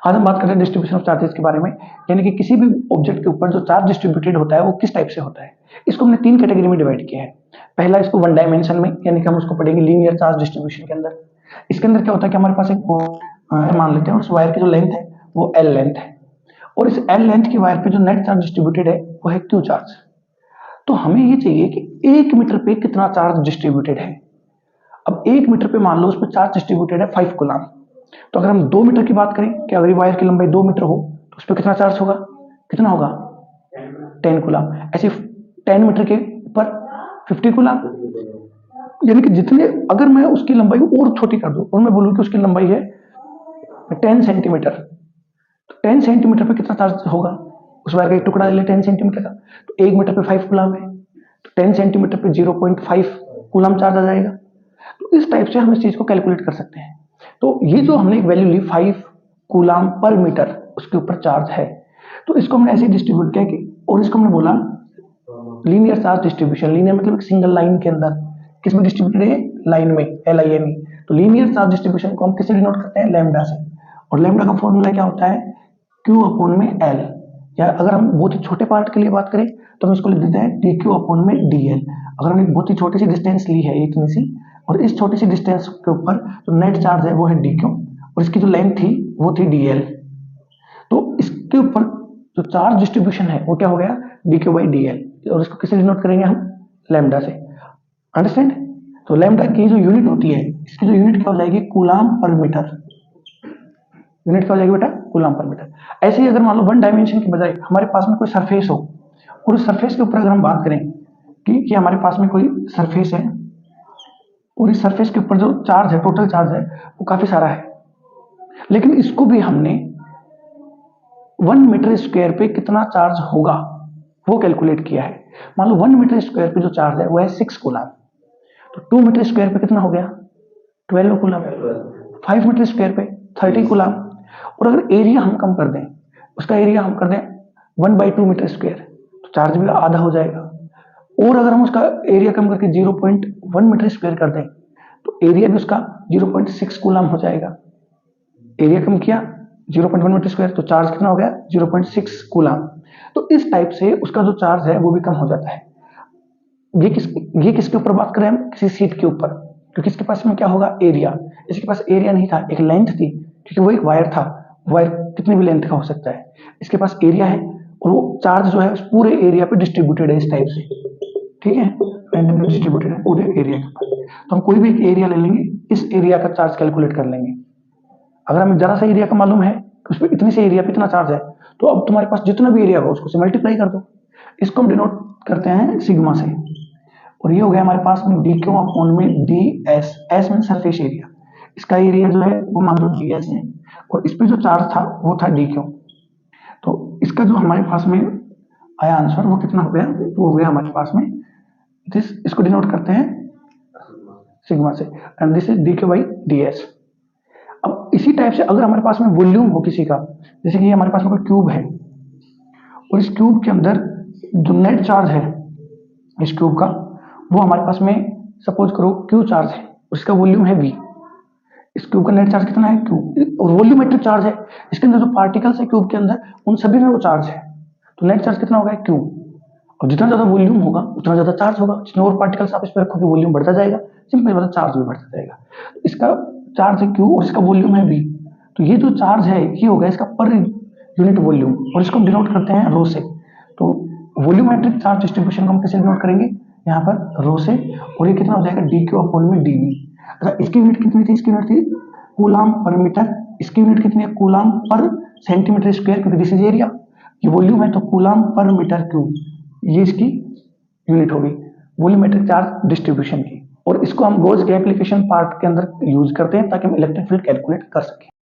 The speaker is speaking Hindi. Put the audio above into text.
आज हम बात कर रहे हैं डिस्ट्रीब्यूशन ऑफ चार्जेस के बारे में, यानी कि किसी भी ऑब्जेक्ट के ऊपर जो चार्ज डिस्ट्रीब्यूटेड होता है वो किस टाइप से होता है। इसको हमने 3 कैटेगरी में डिवाइड किया है। पहला इसको वन डायमेंशन में, यानी कि हम उसको पढ़ेंगे लीनियर चार्ज डिस्ट्रीब्यूशन के अंदर। इसके अंदर क्या होता है कि हमारे पास एक मान लेते हैं, उस वायर की जो लेंथ है वो एल लेंथ है, और इस एल लेंथ की वायर पे जो नेट चार्ज डिस्ट्रीब्यूटेड है वो है क्यू चार्ज। तो हमें ये चाहिए कि 1 मीटर पे कितना चार्ज डिस्ट्रीब्यूटेड है। अब 1 मीटर पे मान लो उस पर चार्ज डिस्ट्रीब्यूटेड है 5 कूलम। तो अगर हम 2 मीटर की बात करें कि अगर वायर की लंबाई 2 मीटर हो तो उस पर कितना चार्ज होगा, कितना होगा 10 कूलम। ऐसे 10 मीटर के ऊपर 50 कूलम, यानी कि जितने, अगर मैं उसकी लंबाई और छोटी कर दूं और मैं बोलूं कि उसकी लंबाई है 10 सेंटीमीटर, तो 10 सेंटीमीटर पे कितना चार्ज होगा। उस वायर का एक टुकड़ा ले 10 सेंटीमीटर का, तो 1 मीटर पे 5 कूलम है, तो 10 सेंटीमीटर पे 0.5 कूलम चार्ज आ जाएगा। तो इस टाइप से हम इस चीज को कैलकुलेट कर सकते हैं। तो ये जो हमने एक वैल्यू ली 5 कूलम पर मीटर, उसके ऊपर चार्ज है, तो इसको हमने ऐसे डिस्ट्रीब्यूट किया कि, और इसको हमने बोला लीनियर चार्ज डिस्ट्रीब्यूशन। लीनियर मतलब एक सिंगल लाइन के अंदर, किसमें डिस्ट्रीब्यूटेड है, लाइन में, LINE। तो लीनियर चार्ज डिस्ट्रीब्यूशन को हम किससे डिनोट करते हैं, लैम्डा से। और लैम्डा का फॉर्मूला क्या होता है, Q अपॉन में L, या अगर हम बहुत ही छोटे पार्ट के लिए बात करें तो हम इसको लिख देते हैं DQ अपॉन में DL। अगर हमने बहुत ही छोटी सी डिस्टेंस ली है इतनी सी, और इस छोटी सी डिस्टेंस के ऊपर जो नेट चार्ज है वो है DQ, और इसकी जो लेंथ थी वो थी DL। तो इसके ऊपर जो चार्ज डिस्ट्रीब्यूशन है वो क्या हो गया, DQ बाई DL, और इसको किससे डिनोट करेंगे हम, लैम्डा से। अंडरस्टैंड। तो लैम्डा की जो यूनिट होती है, इसकी जो यूनिट क्या हो जाएगी, कूलम पर मीटर। यूनिट क्या हो जाएगी बेटा, कूलम पर मीटर। ऐसे ही अगर मान लो वन डायमेंशन के बजाय हमारे पास में कोई सरफेस हो, और उस सरफेस के ऊपर अगर हम बात करें कि हमारे पास में कोई सरफेस है, और इस सरफेस के ऊपर जो चार्ज है, टोटल चार्ज है वो काफी सारा है, लेकिन इसको भी हमने 1 मीटर स्क्वायर पे कितना चार्ज होगा वो कैलकुलेट किया है। मान लो 1 मीटर स्क्वायर पे जो चार्ज है वो है 6 कूलम, तो 2 मीटर स्क्वायर पे कितना हो गया, 12 कूलम। 5 मीटर स्क्वायर पे 30 कूलम। और अगर एरिया हम कम कर दें, उसका एरिया हम कर दें 1/2 मीटर स्क्वायर, तो चार्ज भी आधा हो जाएगा। और अगर हम उसका एरिया कम करके 0.1 मीटर स्क्वायर कर दें, तो एरिया भी उसका 0.6 कूलम हो जाएगा। एरिया कम किया 0.1 मीटर स्क्वायर, तो चार्ज कितना हो गया, 0.6 कूलम। तो इस टाइप से उसका जो चार्ज है वो भी कम हो जाता है। ये किसके ऊपर बात करें हम, किसी सीट के ऊपर, क्योंकि इसके पास में क्या होगा, एरिया। इसके पास एरिया नहीं था, एक लेंथ थी, क्योंकि वो एक वायर था। वायर कितनी भी लेंथ का हो सकता है। इसके पास एरिया है, और वो चार्ज जो है उस पूरे एरिया पे डिस्ट्रीब्यूटेड है इस टाइप से, ठीक है, रैंडमली डिस्ट्रीब्यूटेड है पूरे एरिया के ऊपर। तो हम कोई भी एक एरिया ले लेंगे, इस एरिया का चार्ज कैलकुलेट कर लेंगे। अगर हमें जरा सा एरिया का मालूम है कि उस पर इतनी से एरिया पे इतना चार्ज है, तो अब तुम्हारे पास जितना भी एरिया होगा उसको से मल्टीप्लाई कर दो। इसको हम डिनोट करते हैं सिग्मा से, और ये हो गया हमारे पास में DQ अपॉन में DS। S mean surface area, इसका एरिया जो है वो मान लो DS है, और इस पे जो चार्ज था वो था DQ। तो इसका जो हमारे पास में आया आंसर वो कितना हो गया, वो हो गया हमारे पास में दिस, इसको डिनोट करते हैं सिग्मा से, and this is DQ by DS। अब इसी टाइप से अगर हमारे पास में वॉल्यूम हो किसी का, जैसे कि हमारे पास में कोई क्यूब है, और इस क्यूब के अंदर जो नेट चार्ज है इस क्यूब का, वो हमारे पास में सपोज करो Q चार्ज है, उसका वॉल्यूम है V। इस क्यूब का नेट चार्ज कितना है Q, और वॉल्यूमेट्रिक चार्ज है, इसके अंदर जो पार्टिकल्स है क्यूब के अंदर उन सभी में वो चार्ज है, तो नेट चार्ज कितना होगा Q। और जितना ज्यादा वॉल्यूम होगा उतना ज्यादा चार्ज होगा, जितने और पार्टिकल्स आप इस पर रखोगे वॉल्यूम बढ़ता जाएगा, सिंपल मतलब चार्ज भी बढ़ता जाएगा। तो इसका चार्ज है Q और इसका वॉल्यूम है V, तो ये जो चार्ज है ये होगा इसका पर यूनिट वॉल्यूम, और इसको हम डिनोट करते हैं रो से। तो वॉल्यूमेट्रिक चार्ज डिस्ट्रीब्यूशन को हम कैसे डिनोट करेंगे, यहाँ पर रो से, और ये कितना हो जाएगा DQ अपॉन में DV। अच्छा, इसकी यूनिट कितनी थी, इसकी यूनिट थी कूलम पर मीटर, इसकी यूनिट कितनी है, कूलम पर सेंटीमीटर स्क्वायर, क्योंकि दिस इज एरिया, ये वॉल्यूम है, तो कूलम पर मीटर क्यूब, ये इसकी यूनिट होगी वॉल्यूमेट्रिक चार्ज डिस्ट्रीब्यूशन की। और इसको हम गॉस के एप्लीकेशन पार्ट के अंदर यूज करते हैं ताकि हम इलेक्ट्रिक फील्ड कैलकुलेट कर सकें।